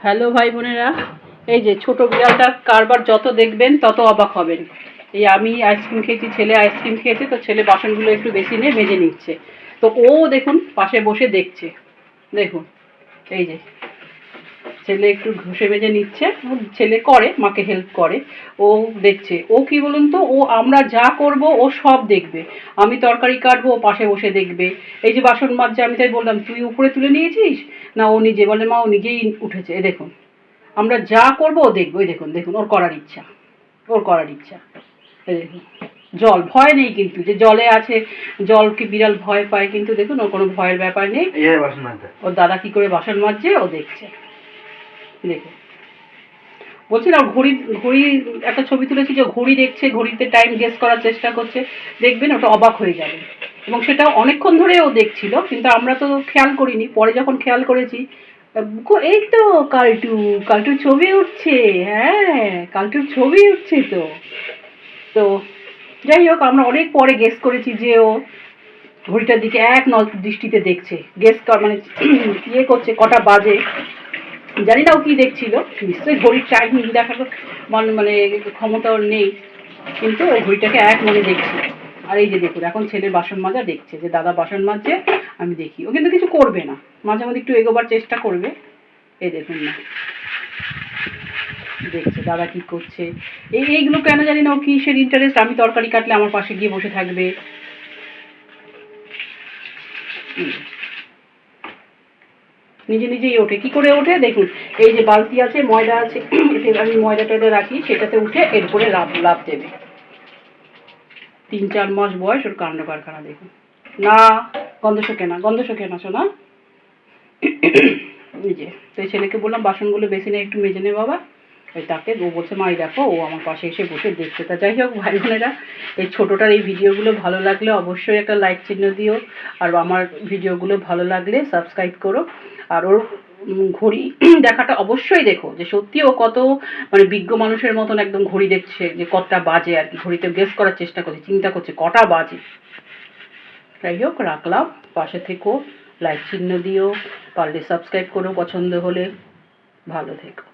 Hello ভাই বোনেরা, এই যে ছোট বিড়ালটার কারবার যত দেখবেন তত অবাক হবেন। এই আমি আইসক্রিম খেয়েছি, ছেলে আইসক্রিম খেয়েছে, তো ছেলে বাসনগুলো একটু বেশি নিয়ে মেজে নিচ্ছে। তো ও দেখুন পাশে বসে দেখছে। দেখুন এই যে ছেলে একটু ঘষে মেজে নিচ্ছে, ছেলে করে মাকে হেল্প করে, ও দেখছে। ও কি বলুন তো, ও আমরা যা করব ও সব দেখবে। আমি তরকারি কাটবো ও পাশে বসে দেখবে। এই যে বাসন মাজছে, আমি তাই বললাম তুই উপরে তুলে নিয়েছিস না, ও নিজে বলে মা ও নিজেই উঠেছে। এ দেখুন আমরা যা করবো ও দেখবো। ওই দেখুন দেখুন ওর করার ইচ্ছা, ওর করার ইচ্ছা। এই দেখুন জল ভয় নেই, কিন্তু যে জলে আছে জলকে বিড়াল ভয় পায়, কিন্তু দেখুন ওর কোনো ভয়ের ব্যাপার নেই। ওর দাদা কি করে বাসন মাজছে ও দেখছে। দেখুন বলছি না, ঘড়ি ঘড়ি একটা ছবি তুলেছি যে ঘড়ি দেখছে, ঘড়িতে টাইম গেস করার চেষ্টা করছে। দেখবেন ওটা অবাক হয়ে যাবে। এবং সেটা অনেকক্ষণ ধরে ও দেখছিল, কিন্তু আমরা তো খেয়াল করিনি। পরে যখন খেয়াল করেছি, এই তো কালটু, কালটুর ছবি উঠছে। হ্যাঁ, কালটুর ছবি উঠছে। তো তো যাই হোক, আমরা অনেক পরে গেস করেছি যে ও ঘড়িটার দিকে এক দৃষ্টিতে দেখছে, গেস মানে ইয়ে করছে কটা বাজে। জানি না ও কি দেখছিল, নিশ্চয়ই ঘড়ির টাইম দেখার মানে ক্ষমতা ওর নেই, কিন্তু ওই ঘড়িটাকে এক মনে দেখছি। আর এই যে দেখুন এখন ছেলের বাসন মাজা দেখছে, যে দাদা বাসন মাজছে আমি দেখি। ও কিন্তু কিছু করবে না, মাঝে মাঝে একটু এগোবার চেষ্টা করবে। এই দেখুন না, দেখছে দাদা কি করছে। এইগুলো কেন জানি না ও কিসের ইন্টারেস্ট। আমি তরকারি কাটলে আমার পাশে গিয়ে বসে থাকবে। নিজে নিজেই ওঠে। কি করে ওঠে দেখুন, এই যে বালতি আছে, ময়দা আছে, আমি ময়দা টয়দা রাখি, সেটাতে উঠে এরপরে লাভ দেবে। 3-4 মাস বয়স, ওর কাণ্ড কারখানা দেখুন। না, গন্ধ শোকে না, গন্ধ শোকে না শোনা। এই যে তো ছেলেকে বললাম বাসনগুলো বেসিনে একটু মেজে নে বাবা। ওই তাকে ও বলছে মাই দেখো, ও আমার পাশে এসে বসে দেখছে। তা যাই হোক ভাই বোনেরা, এই ছোটোটার এই ভিডিওগুলো ভালো লাগলে অবশ্যই একটা লাইক চিহ্ন দিও। আর আমার ভিডিওগুলো ভালো লাগলে সাবস্ক্রাইব করো। আর ওর ঘড়ি দেখাটা অবশ্যই দেখো, যে সত্যি ও কত মানে বিজ্ঞ মানুষের মতন একদম ঘড়ি দেখছে, যে কটা বাজে আর কি। ঘড়িতে গেস করার চেষ্টা করছে, চিন্তা করছে কটা বাজে। যাই হোক রাখলাম, পাশে থেকো, লাইক চিহ্ন দিও, পারলে সাবস্ক্রাইব করো পছন্দ হলে। ভালো থেকো।